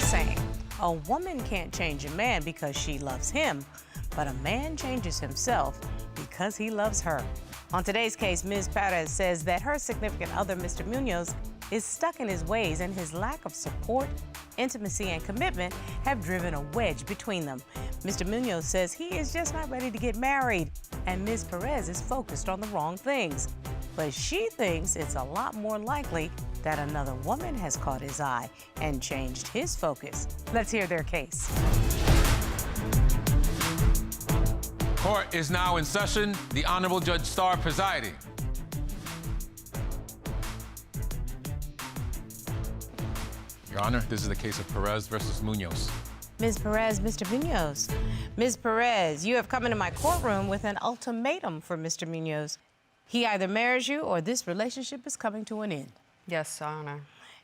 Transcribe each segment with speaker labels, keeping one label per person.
Speaker 1: saying, a woman can't change a man because she loves him, but a man changes himself because he loves her. On today's case, Ms. Perez says that her significant other, Mr. Munoz, is stuck in his ways, and his lack of support, intimacy, and commitment have driven a wedge between them. Mr. Munoz says he is just not ready to get married, and Ms. Perez is focused on the wrong things. But she thinks it's a lot more likely that another woman has caught his eye and changed his focus. Let's hear their case.
Speaker 2: Court is now in session. The Honorable Judge Starr presiding. Your Honor, this is the case of Perez versus Munoz.
Speaker 1: Ms. Perez, Mr. Munoz. Ms. Perez, you have come into my courtroom with an ultimatum for Mr. Munoz. He either marries you or this relationship is coming to an end.
Speaker 3: Yes, Your Honor.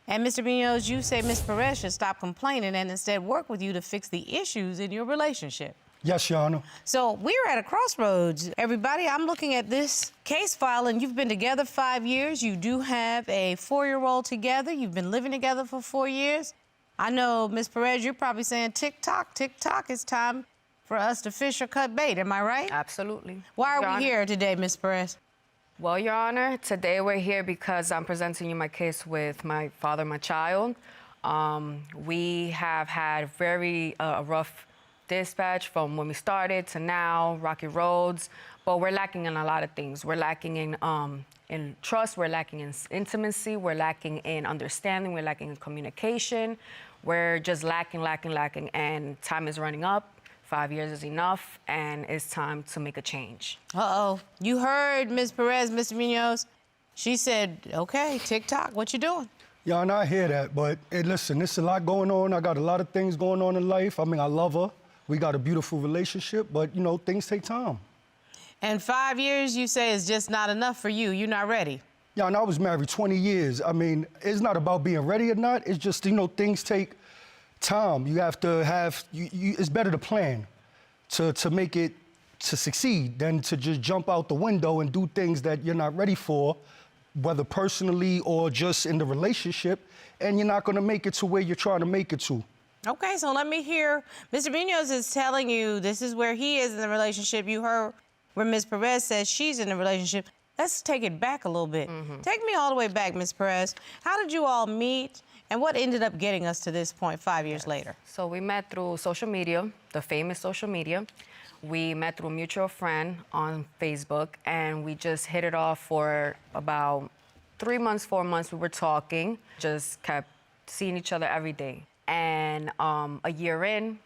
Speaker 1: And Mr. Munoz, you say Ms. Perez should stop complaining and instead work with you to fix the issues in your relationship.
Speaker 4: Yes, Your Honor.
Speaker 1: So we're at a crossroads, everybody. I'm looking at this case file, and you've been together 5 years. You do have a 4-year-old together. You've been living together for 4 years. I know, Ms. Perez, you're probably saying, tick-tock, tick-tock, it's time for us to fish or cut bait. Am I right?
Speaker 3: Absolutely.
Speaker 1: Why are
Speaker 3: Your
Speaker 1: we
Speaker 3: Honor.
Speaker 1: here today, Ms. Perez?
Speaker 3: Well, Your Honor, today we're here because I'm presenting you my case with my father, my child. We have had very rough dispatch from when we started to now, rocky roads, but we're lacking in a lot of things. We're lacking in trust, we're lacking in intimacy, we're lacking in understanding, we're lacking in communication. We're just lacking, and time is running up. 5 years is enough, and it's time to make a change.
Speaker 1: Uh-oh. You heard Ms. Perez, Mr. Munoz. She said, okay, tick-tock, what you doing?
Speaker 4: Yeah, and I hear that, but hey, listen, there's a lot going on. I got a lot of things going on in life. I mean, I love her. We got a beautiful relationship, but, you know, things take time.
Speaker 1: And 5 years, you say, is just not enough for you. You're not ready.
Speaker 4: Yeah, and I was married 20 years. I mean, it's not about being ready or not. It's just, you know, things take time. You have to have, it's better to plan to make it, to succeed than to just jump out the window and do things that you're not ready for, whether personally or just in the relationship, and you're not gonna make it to where you're trying to make it to.
Speaker 1: Okay, so let me hear. Mr. Munoz is telling you this is where he is in the relationship. You heard where Ms. Perez says she's in the relationship. Let's take it back a little bit. Take me all the way back, Ms. Perez. How did you all meet, and what ended up getting us to this point 5 years later?
Speaker 3: So we met through social media, the famous social media. We met through a mutual friend on Facebook, and we just hit it off for about 3 months, 4 months. We were talking, just kept seeing each other every day. And a year in,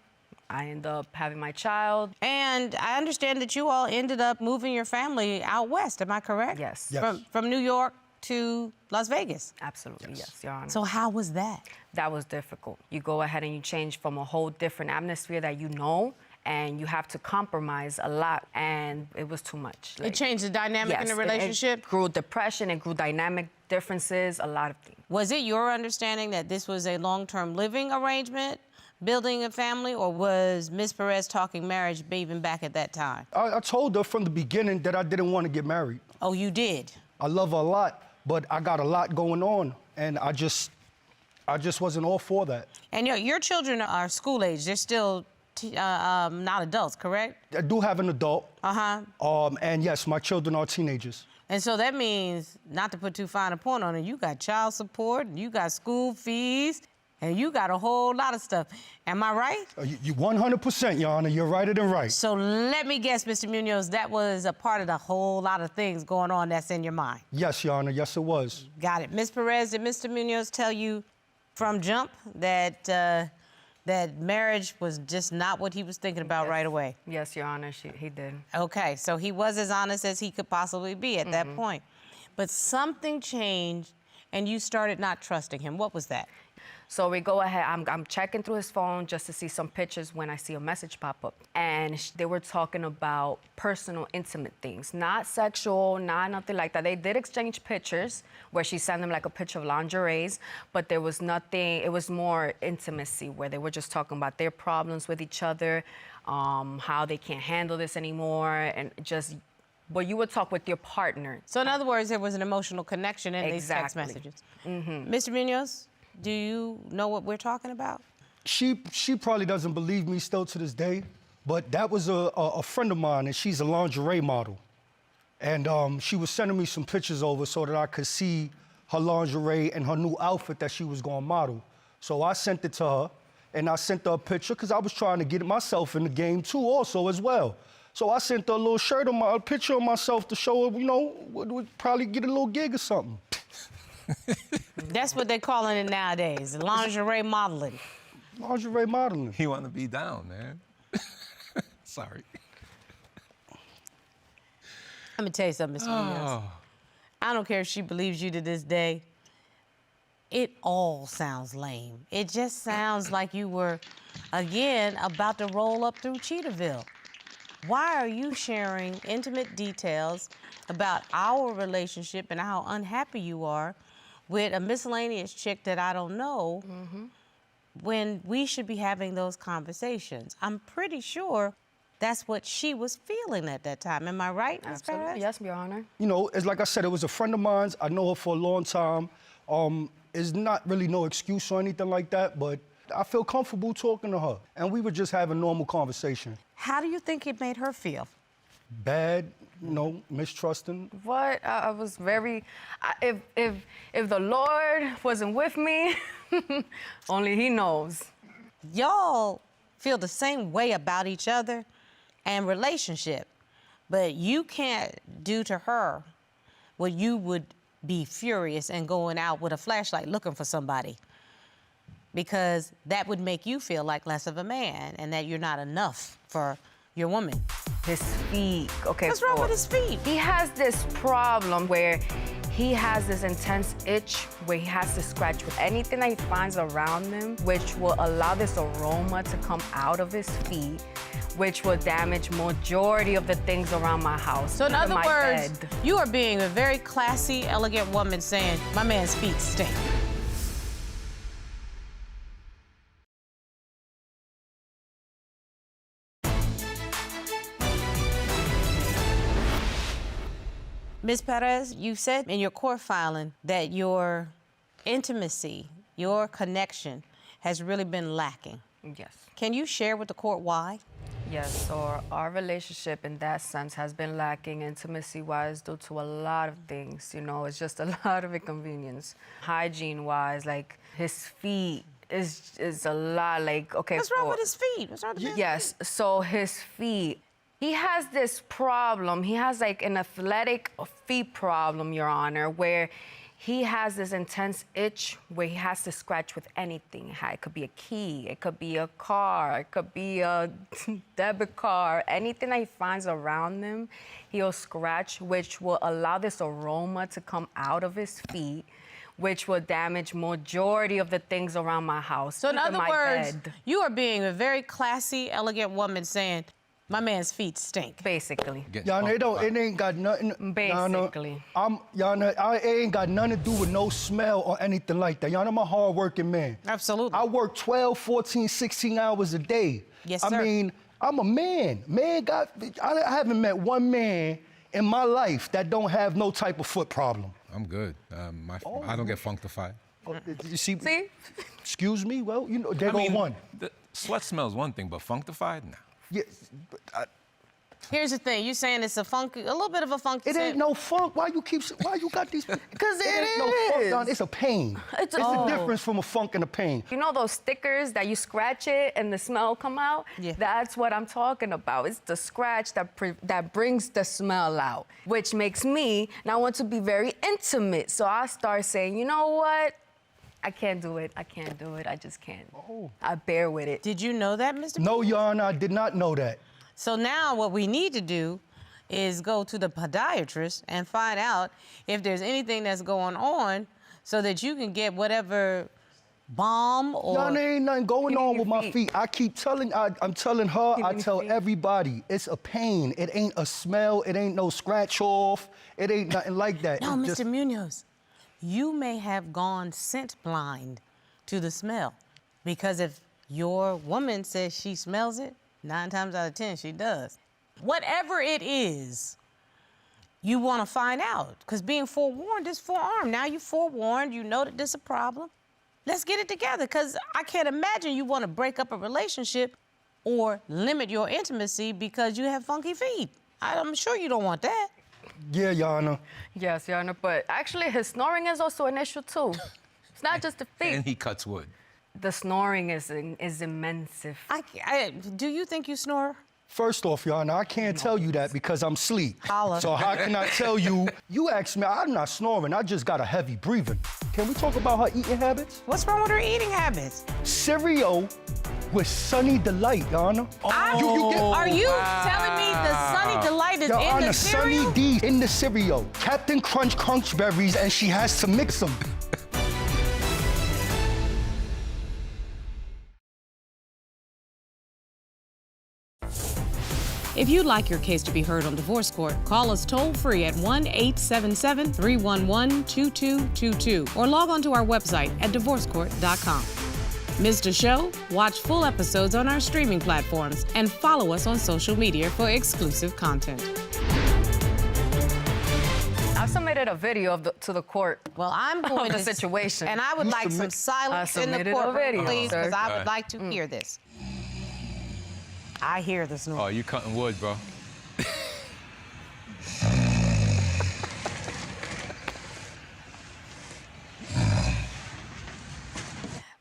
Speaker 3: I ended up having my child.
Speaker 1: And I understand that you all ended up moving your family out west, am I correct?
Speaker 3: Yes.
Speaker 4: Yes.
Speaker 1: From New York to Las Vegas.
Speaker 3: Absolutely, yes, Your Honor.
Speaker 1: So how was that?
Speaker 3: That was difficult. You go ahead and you change from a whole different atmosphere that you know, and you have to compromise a lot, and it was too much.
Speaker 1: It changed the dynamic in the
Speaker 3: Yes,
Speaker 1: relationship?
Speaker 3: It grew depression, it grew dynamic differences, a lot of things.
Speaker 1: Was it your understanding that this was a long-term living arrangement, building a family, or was Ms. Perez talking marriage even back at that time?
Speaker 4: I told her from the beginning that I didn't want to get married.
Speaker 1: Oh, you did?
Speaker 4: I love her a lot, but I got a lot going on, and I just wasn't all for that.
Speaker 1: And your children are school age. They're still not adults, correct?
Speaker 4: I do have an adult.
Speaker 1: Uh-huh.
Speaker 4: And yes, my children are teenagers.
Speaker 1: And so that means, not to put too fine a point on it, you got child support, and you got school fees, and you got a whole lot of stuff. Am I right?
Speaker 4: You 100%, Your Honor. You're righter than right.
Speaker 1: So let me guess, Mr. Munoz, that was a part of the whole lot of things going on that's in your mind.
Speaker 4: Yes, Your Honor. Yes, it was.
Speaker 1: Got it. Ms. Perez, did Mr. Munoz tell you from jump that that marriage was just not what he was thinking about right away?
Speaker 3: Yes, Your Honor, he did.
Speaker 1: Okay, so he was as honest as he could possibly be at that point. But something changed, and you started not trusting him. What was that?
Speaker 3: So we go ahead, I'm checking through his phone just to see some pictures when I see a message pop up. And they were talking about personal, intimate things, not sexual, not nothing like that. They did exchange pictures where she sent them like a picture of lingeries, but there was nothing, it was more intimacy where they were just talking about their problems with each other, how they can't handle this anymore, and just, well, you would talk with your partner.
Speaker 1: So in other words, there was an emotional connection in these text messages. Mr. Munoz? Do you know what we're talking about?
Speaker 4: She probably doesn't believe me still to this day, but that was a friend of mine, and she's a lingerie model. And she was sending me some pictures over so that I could see her lingerie and her new outfit that she was gonna model. So I sent it to her, and I sent her a picture because I was trying to get myself in the game too also as well. So I sent her a little shirt of a picture of myself to show her, you know, would probably get a little gig or something.
Speaker 1: That's what they're calling it nowadays, lingerie modeling.
Speaker 4: Lingerie modeling.
Speaker 2: He want to be down, man. Sorry.
Speaker 1: Let me tell you something, Mr. Munoz. I don't care if she believes you to this day. It all sounds lame. It just sounds like you were, again, about to roll up through Cheetahville. Why are you sharing intimate details about our relationship and how unhappy you are with a miscellaneous chick that I don't know when we should be having those conversations? I'm pretty sure that's what she was feeling at that time. Am I right, Ms. Perez?
Speaker 3: Yes, Your Honor.
Speaker 4: You know, it's like I said, it was a friend of mine. I know her for a long time. It's not really no excuse or anything like that, but I feel comfortable talking to her. And we were just having normal conversation.
Speaker 1: How do you think it made her feel?
Speaker 4: Bad, you know, mistrusting.
Speaker 3: What? I was very. If the Lord wasn't with me, only He knows.
Speaker 1: Y'all feel the same way about each other and relationship, but you can't do to her what you would be furious and going out with a flashlight looking for somebody, because that would make you feel like less of a man and that you're not enough for your woman.
Speaker 3: His feet. Okay.
Speaker 1: What's wrong with his feet?
Speaker 3: He has this problem where he has this intense itch where he has to scratch with anything that he finds around him, which will allow this aroma to come out of his feet, which will damage majority of the things around my house.
Speaker 1: So in other
Speaker 3: my
Speaker 1: words,
Speaker 3: bed.
Speaker 1: you are being a very classy, elegant woman saying, my man's feet stink. Ms. Perez, you said in your court filing that your intimacy, your connection has really been lacking.
Speaker 3: Yes.
Speaker 1: Can you share with the court why?
Speaker 3: Yes, so our relationship in that sense has been lacking intimacy-wise due to a lot of things. You know, it's just a lot of inconvenience. Hygiene-wise, like his feet is a lot, like, okay.
Speaker 1: What's wrong with his feet? What's wrong with his
Speaker 3: Yes, so his feet. He has this problem. He has like an athletic feet problem, Your Honor, where he has this intense itch where he has to scratch with anything. It could be a key, it could be a car, it could be a debit card. Anything that he finds around him, he'll scratch, which will allow this aroma to come out of his feet, which will damage majority of the things around my house.
Speaker 1: So in
Speaker 3: even
Speaker 1: other
Speaker 3: my
Speaker 1: words,
Speaker 3: bed.
Speaker 1: you are being a very classy, elegant woman saying, my man's feet stink.
Speaker 3: Basically.
Speaker 4: Yana, it ain't got nothing.
Speaker 3: Basically.
Speaker 4: Yana, it ain't got nothing to do with no smell or anything like that. Yana, I'm a hard-working man.
Speaker 1: Absolutely.
Speaker 4: I work 12, 14, 16 hours a day.
Speaker 1: Yes, sir.
Speaker 4: I mean, I'm a man. I haven't met one man in my life that don't have no type of foot problem.
Speaker 2: I'm good. I don't get functified.
Speaker 4: You see?
Speaker 3: See?
Speaker 4: Excuse me? Well, you know, there go one.
Speaker 2: The sweat smells one thing, but functified? Nah.
Speaker 4: Yeah, but
Speaker 1: Here's the thing. You're saying it's a little bit of a funky
Speaker 4: it ain't no funk. Why you got these?
Speaker 3: Because it
Speaker 4: ain't no funk, Don. It's a pain.
Speaker 3: It's
Speaker 4: a difference from a funk and a pain.
Speaker 3: You know those stickers that you scratch it and the smell come out?
Speaker 1: Yeah.
Speaker 3: That's what I'm talking about. It's the scratch that brings the smell out, which makes me now want to be very intimate. So I start saying, you know what? I can't do it. I can't do it. I just can't.
Speaker 4: Oh.
Speaker 3: I bear with it.
Speaker 1: Did you know that, Mr.
Speaker 4: No, Your Honor, I did not know that.
Speaker 1: So now what we need to do is go to the podiatrist and find out if there's anything that's going on so that you can get whatever balm or...
Speaker 4: No, there ain't nothing going on with my feet. I keep telling, I'm telling her, I tell everybody, it's a pain. It ain't a smell. It ain't no scratch off. It ain't nothing like that.
Speaker 1: No,
Speaker 4: It's
Speaker 1: Mr. Munoz, you may have gone scent blind to the smell, because if your woman says she smells it, 9 times out of 10 she does. Whatever it is, you want to find out, because being forewarned is forearmed. Now you're forewarned, you know that this is a problem. let's get it together, because I can't imagine you want to break up a relationship or limit your intimacy because you have funky feet. I'm sure you don't want that.
Speaker 4: Yeah, Your Honor.
Speaker 3: Yes, Your Honor, but actually his snoring is also an issue too. It's not just the feet.
Speaker 2: And he cuts wood.
Speaker 3: The snoring is immense.
Speaker 1: Do you think you snore?
Speaker 4: First off, Your Honor, I can't tell you that because I'm asleep.
Speaker 1: Holla.
Speaker 4: So how can I tell you? You asked me, I'm not snoring, I just got a heavy breathing. Can we talk about her eating habits?
Speaker 1: What's wrong with her eating habits?
Speaker 4: Cereal with Sunny Delight, Your Honor.
Speaker 1: Are you telling me the Sunny Delight is
Speaker 4: Your
Speaker 1: in
Speaker 4: Honor,
Speaker 1: the cereal?
Speaker 4: Sunny D in the cereal. Captain Crunch Crunch berries, and she has to mix them.
Speaker 1: If you'd like your case to be heard on divorce court, call us toll-free at 1-877-311-2222 or log on to our website at divorcecourt.com. Missed a show? Watch full episodes on our streaming platforms and follow us on social media for exclusive content.
Speaker 3: I submitted a video to the court.
Speaker 1: Well, I'm going
Speaker 3: the
Speaker 1: to
Speaker 3: situation.
Speaker 1: And I would like some silence in the
Speaker 3: submitted a
Speaker 1: courtroom,
Speaker 3: video,
Speaker 1: please,
Speaker 3: sir.
Speaker 1: because I would like to hear this. I hear the snore.
Speaker 2: Oh, you cutting wood, bro.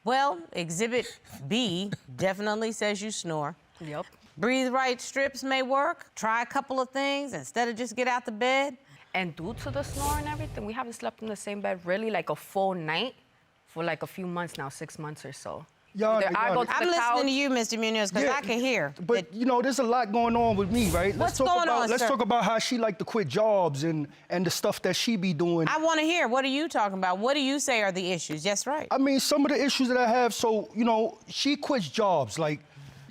Speaker 1: Well, Exhibit B definitely says you snore.
Speaker 3: Yep.
Speaker 1: Breathe right strips may work. Try a couple of things instead of just get out the bed.
Speaker 3: And due to the snore and everything, we haven't slept in the same bed really like a full night for like a few months now, 6 months or so.
Speaker 4: Your Honor,
Speaker 3: Either I
Speaker 4: Your
Speaker 3: go
Speaker 4: Honor.
Speaker 3: to
Speaker 1: I'm
Speaker 3: the
Speaker 1: listening
Speaker 3: couch.
Speaker 1: to you, Mr. Munoz, because
Speaker 4: Yeah,
Speaker 1: I can hear.
Speaker 4: But, you know, there's a lot going on with me, right?
Speaker 1: What's going on,
Speaker 4: Let's
Speaker 1: sir?
Speaker 4: talk about how she like to quit jobs and the stuff that she be doing.
Speaker 1: I want to hear. What are you talking about? What do you say are the issues? Yes, right.
Speaker 4: I mean, some of the issues that I have, so, you know, she quits jobs. Like,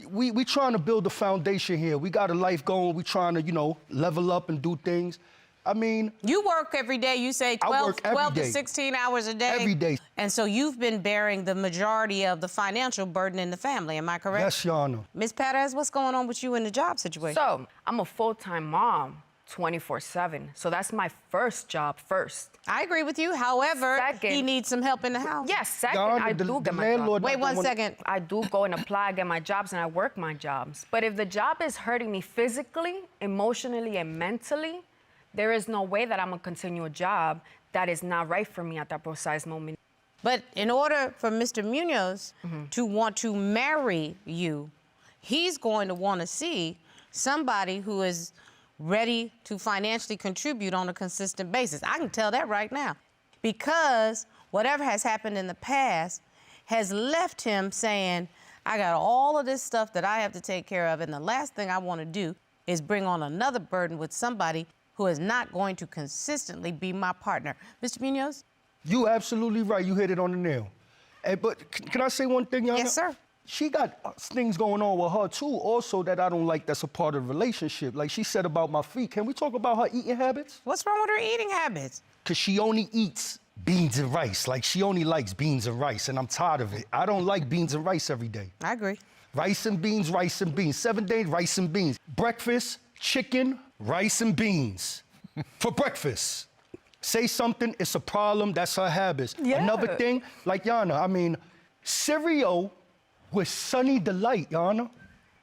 Speaker 4: we trying to build a foundation here. We got a life going. We trying to, you know, level up and do things. I mean...
Speaker 1: You work every day, you say
Speaker 4: I
Speaker 1: 12,
Speaker 4: work every
Speaker 1: 12 to
Speaker 4: day.
Speaker 1: 16 hours a day.
Speaker 4: Every day.
Speaker 1: And so you've been bearing the majority of the financial burden in the family, am I correct?
Speaker 4: Yes, Your Honor.
Speaker 1: Ms. Perez, what's going on with you in the job situation?
Speaker 3: So, I'm a full-time mom, 24/7. So that's my first job first.
Speaker 1: I agree with you. However,
Speaker 3: Second-
Speaker 1: he needs some help in the house.
Speaker 3: Yes, second,
Speaker 4: Your Honor,
Speaker 3: I
Speaker 4: the
Speaker 3: do get my
Speaker 4: landlord-
Speaker 3: job.
Speaker 1: Wait one second.
Speaker 3: I do go and apply, get my jobs, and I work my jobs. But if the job is hurting me physically, emotionally, and mentally, there is no way that I'm gonna continue a job that is not right for me at that precise moment.
Speaker 1: But in order for Mr. Munoz to want to marry you, he's going to want to see somebody who is ready to financially contribute on a consistent basis. I can tell that right now. Because whatever has happened in the past has left him saying, I got all of this stuff that I have to take care of, and the last thing I want to do is bring on another burden with somebody who is not going to consistently be my partner. Mr. Munoz?
Speaker 4: You absolutely right. You hit it on the nail. But can I say one thing, Your Honor?
Speaker 1: Yes, sir.
Speaker 4: She got things going on with her, too, also that I don't like that's a part of the relationship. Like she said about my feet. Can we talk about her eating habits?
Speaker 1: What's wrong with her eating habits?
Speaker 4: Because she only eats beans and rice. Like, she only likes beans and rice, and I'm tired of it. I don't like beans and rice every day.
Speaker 1: I agree.
Speaker 4: Rice and beans, rice and beans. 7 days, rice and beans. Breakfast, chicken, rice and beans. For breakfast. Say something, it's a problem, that's her habits.
Speaker 3: Yeah.
Speaker 4: Another thing, like Yana, I mean, cereal with Sunny Delight, Yana.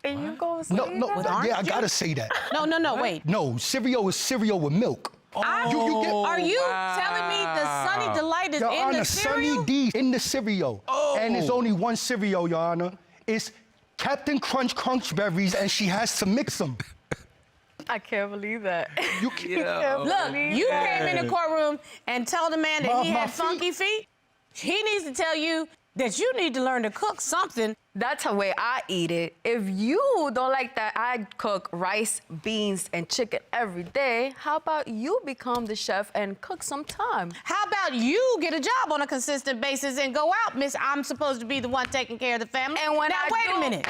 Speaker 3: And you go
Speaker 4: No,
Speaker 3: say
Speaker 4: no,
Speaker 3: that?
Speaker 1: orange
Speaker 4: yeah, I
Speaker 1: juice?
Speaker 4: gotta say that.
Speaker 1: No, wait.
Speaker 4: No, cereal is cereal with milk.
Speaker 1: Are you telling me the Sunny Delight is
Speaker 4: Your
Speaker 1: in
Speaker 4: Honor,
Speaker 1: the cereal?
Speaker 4: Sunny D in the cereal. And it's only one cereal, Your Honor. It's Captain Crunch Crunch berries, and she has to mix them.
Speaker 3: I can't believe that.
Speaker 4: You can't.
Speaker 1: Look, you came in the courtroom and told the man that he
Speaker 4: My
Speaker 1: had funky feet. He needs to tell you that you need to learn to cook something.
Speaker 3: That's the way I eat it. If you don't like that I cook rice, beans, and chicken every day, how about you become the chef and cook sometime?
Speaker 1: How about you get a job on a consistent basis and go out, Miss? I'm supposed to be the one taking care of the family.
Speaker 3: And when
Speaker 1: now,
Speaker 3: I
Speaker 1: wait
Speaker 3: do-
Speaker 1: a minute.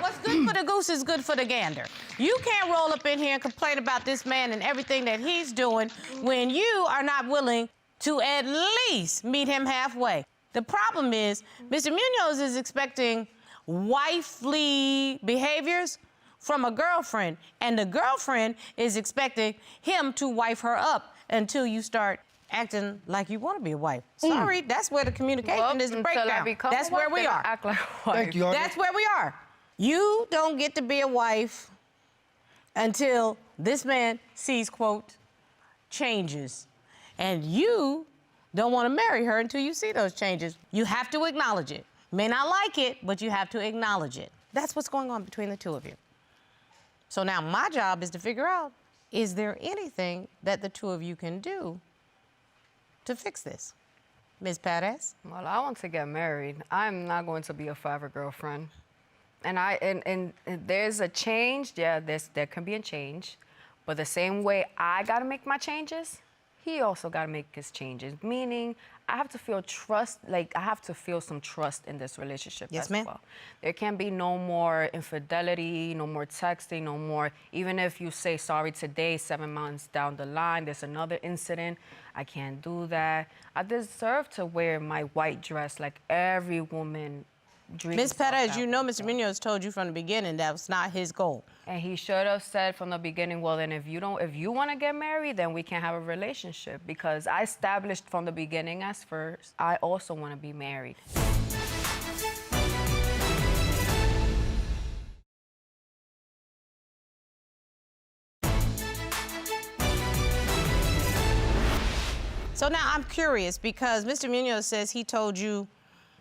Speaker 1: What's good for the goose is good for the gander. You can't roll up in here and complain about this man and everything that he's doing when you are not willing to at least meet him halfway. The problem is, Mr. Munoz is expecting wifely behaviors from a girlfriend, and the girlfriend is expecting him to wife her up until you start acting like you want to be a wife. Sorry, that's where the communication is the
Speaker 3: until I
Speaker 1: breakdown.
Speaker 3: become
Speaker 1: That's
Speaker 3: a
Speaker 1: where
Speaker 3: wife,
Speaker 1: we
Speaker 3: then I
Speaker 1: are.
Speaker 3: act like a wife.
Speaker 4: Thank you, Arnie.
Speaker 1: That's where we are. You don't get to be a wife until this man sees, quote, changes. And you don't want to marry her until you see those changes. You have to acknowledge it. May not like it, but you have to acknowledge it. That's what's going on between the two of you. So now my job is to figure out, is there anything that the two of you can do to fix this? Ms. Perez?
Speaker 3: Well, I want to get married. I'm not going to be a forever girlfriend. And there's a change. Yeah, there can be a change. But the same way I got to make my changes, he also got to make his changes. Meaning, I have to feel trust, like I have to feel some trust in this relationship
Speaker 1: Yes,
Speaker 3: as
Speaker 1: ma'am.
Speaker 3: well. There can be no more infidelity, no more texting, no more, even if you say sorry today, 7 months down the line, there's another incident, I can't do that. I deserve to wear my white dress like every woman dreams
Speaker 1: Ms.
Speaker 3: of
Speaker 1: Perez,
Speaker 3: that.
Speaker 1: you know Mr. Munoz told you from the beginning that was not his goal.
Speaker 3: And he should have said from the beginning, well, then if you want to get married, then we can have a relationship. Because I established from the beginning as first, I also want to be married.
Speaker 1: So now I'm curious because Mr. Munoz says he told you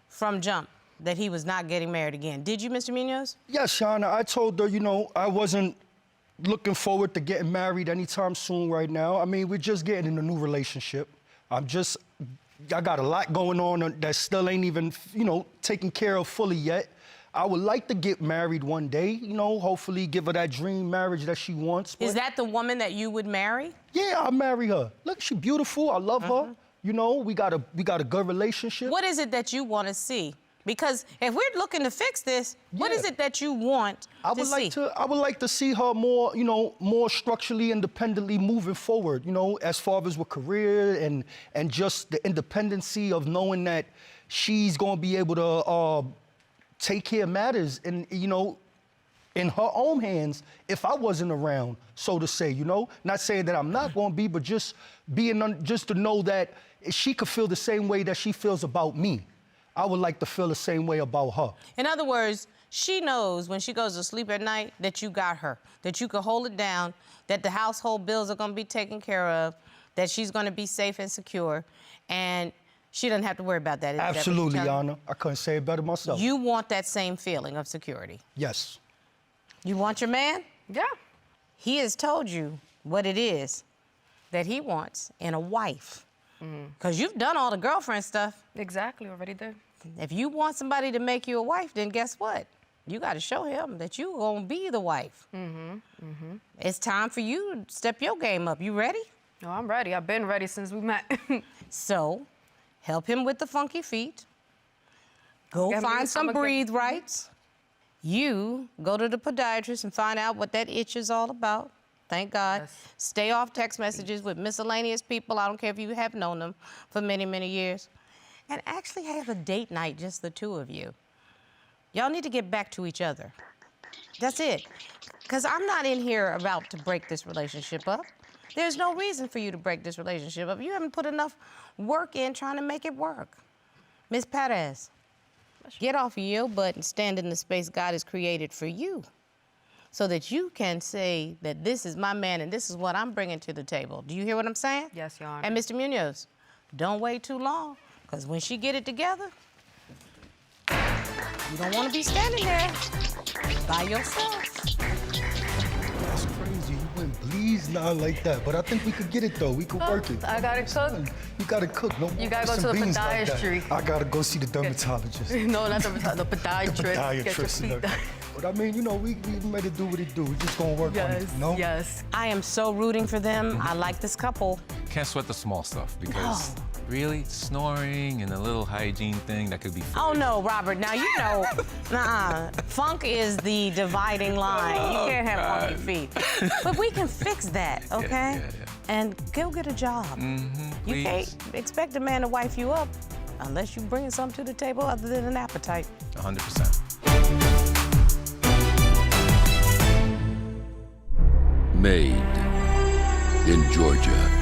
Speaker 1: from jump that he was not getting married again. Did you, Mr. Munoz?
Speaker 4: Yes, Shauna, I told her, I wasn't looking forward to getting married anytime soon right now. I mean, we're just getting in a new relationship. I got a lot going on that still ain't even, taken care of fully yet. I would like to get married one day, hopefully give her that dream marriage that she wants.
Speaker 1: Is that the woman that you would marry?
Speaker 4: Yeah, I'll marry her. Look, she's beautiful. I love her. We got a good relationship.
Speaker 1: What is it that you want to see? Because if we're looking to fix this, what is it that you want to see?
Speaker 4: I would like to see her more, more structurally independently moving forward, as far as with career and just the independency of knowing that she's going to be able to take care of matters and, in her own hands if I wasn't around, so to say, Not saying that I'm not going to be, but just just to know that she could feel the same way that she feels about me. I would like to feel the same way about her.
Speaker 1: In other words, she knows when she goes to sleep at night that you got her, that you can hold it down, that the household bills are going to be taken care of, that she's going to be safe and secure, and she doesn't have to worry about that. Is that what you're
Speaker 4: Absolutely,
Speaker 1: telling me?
Speaker 4: Anna. I couldn't say it better myself.
Speaker 1: You want that same feeling of security.
Speaker 4: Yes.
Speaker 1: You want your man?
Speaker 3: Yeah.
Speaker 1: He has told you what it is that he wants in a wife. Because you've done all the girlfriend stuff.
Speaker 3: Exactly, already did.
Speaker 1: If you want somebody to make you a wife, then guess what? You got to show him that you're going to be the wife. It's time for you to step your game up. You ready?
Speaker 3: No, I'm ready. I've been ready since we met.
Speaker 1: So, help him with the funky feet. Go
Speaker 3: Yeah,
Speaker 1: find
Speaker 3: maybe
Speaker 1: some
Speaker 3: I'm a
Speaker 1: breathe rights. You go to the podiatrist and find out what that itch is all about. Thank God.
Speaker 3: Yes.
Speaker 1: Stay off text messages with miscellaneous people. I don't care if you have known them for many, many years. And actually have a date night, just the two of you. Y'all need to get back to each other. That's it. Because I'm not in here about to break this relationship up. There's no reason for you to break this relationship up. You haven't put enough work in trying to make it work. Ms. Perez, get off of your butt and stand in the space God has created for you so that you can say that this is my man and this is what I'm bringing to the table. Do you hear what I'm saying?
Speaker 3: Yes, Your Honor.
Speaker 1: And Mr. Munoz, don't wait too long, because when she get it together, you don't want to be standing there by yourself.
Speaker 4: That's crazy. You went bleeds now like that. But I think we could get it, though. We could work it.
Speaker 3: I gotta cook.
Speaker 4: You gotta cook. No more
Speaker 3: You gotta go
Speaker 4: rice
Speaker 3: to
Speaker 4: and
Speaker 3: the
Speaker 4: beans like that.
Speaker 3: podiatry.
Speaker 4: I gotta go see the dermatologist.
Speaker 3: No, not the podiatrist. Get your
Speaker 4: Podiatrist.
Speaker 3: feet done.
Speaker 4: But I mean, we made it do what it do. We just gonna work on it,
Speaker 3: Yes.
Speaker 1: I am so rooting for them. I like this couple.
Speaker 2: Can't sweat the small stuff because really snoring and a little hygiene thing that could be.
Speaker 1: Oh no, Robert, now you know, funk is the dividing line. You can't have funky feet. But we can fix that, okay?
Speaker 2: Yeah.
Speaker 1: And go get a job. You can't expect a man to wife you up unless you're bringing something to the table other than an appetite.
Speaker 2: 100%.
Speaker 5: Made in Georgia.